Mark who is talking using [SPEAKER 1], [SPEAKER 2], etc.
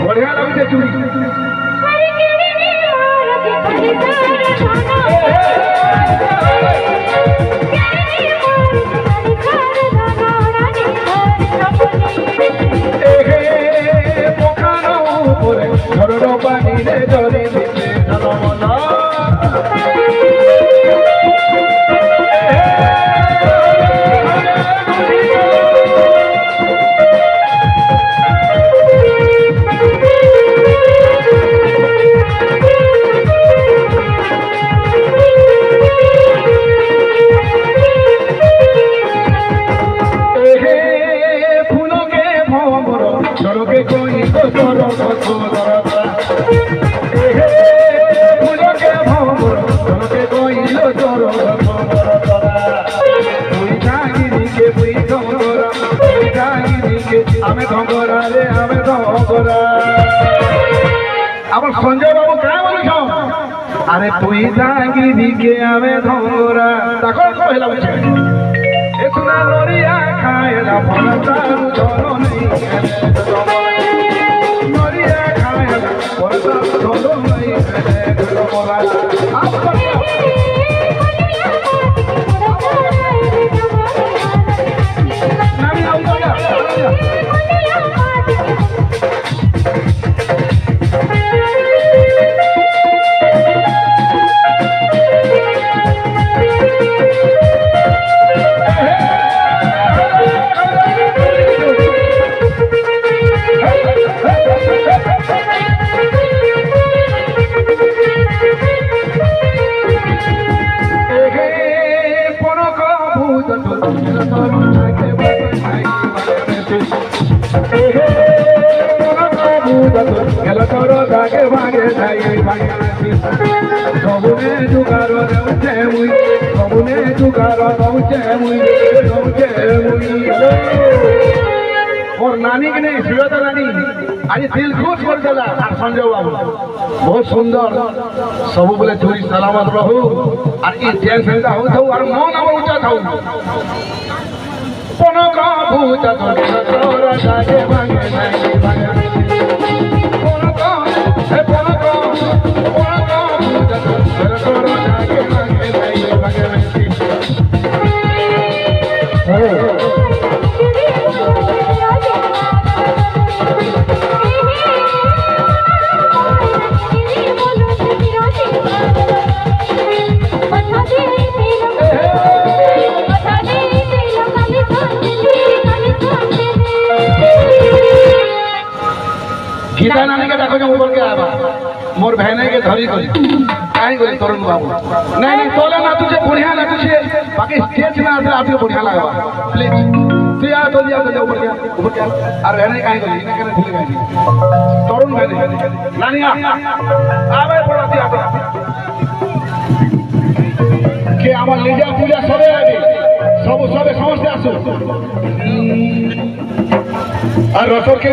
[SPEAKER 1] बढ़िया लगे चूड़ी ঘরর পানি রে জলে দিতে জলমনা সড়কে কই তো সড়ক সদরতা ফুলকে ভমর সড়কে কই তো সড়ক সদরতা তুই জাগিরিকে তুই ধঙ্গরা তুই জাগিরিকে আমি ধঙ্গরা রে আমি ধঙ্গরা আমার সঞ্জয় বাবু কাজ বলছ আরে তুই জাগিরিকে আমি ধঙ্গরা দেখো কইলা বলছে এ সুনা লরিয়া খায়লা ফলতার চলো নেই লরিয়া খায়লা ফলতার চলো নেই মোরা নামি আউ না সবুনে জুগার দেউছে মুই সবুনে জুগার দেউছে মুই দেউছে মুই মোর নানি কে নেই শ্রীলতা নানি আজ দিল খুশ করে দেলা আর সঞ্জয় বাবু বহুত সুন্দর সবু বলে চুরি সালামত রহু আর এই টেন সেটা হউ থাউ আর মন আমার উঁচা থাউ পনক ভূতা তোরা সাজে ভাঙে নাই ভাঙে পনক হে পনক পনক ভূতা তোরা সাজে ভাঙে নাই ভাঙে गीता नानी के देखो जो बोल के आवा मोर बहने के धरी गई काहे गई तरुण बाबू नहीं नहीं तोले ना तुझे बढ़िया ना तुझे बाकी स्टेज में आते आपको बढ़िया लगवा प्लीज तू आ तो लिया तो ऊपर क्या और बहने काहे गई इने करे भूल गई तरुण बहने नानी आवे पड़ा दिया के আমার লিজা পূজা সবে আগে সব সবে সমস্ত আসো আর রসর কে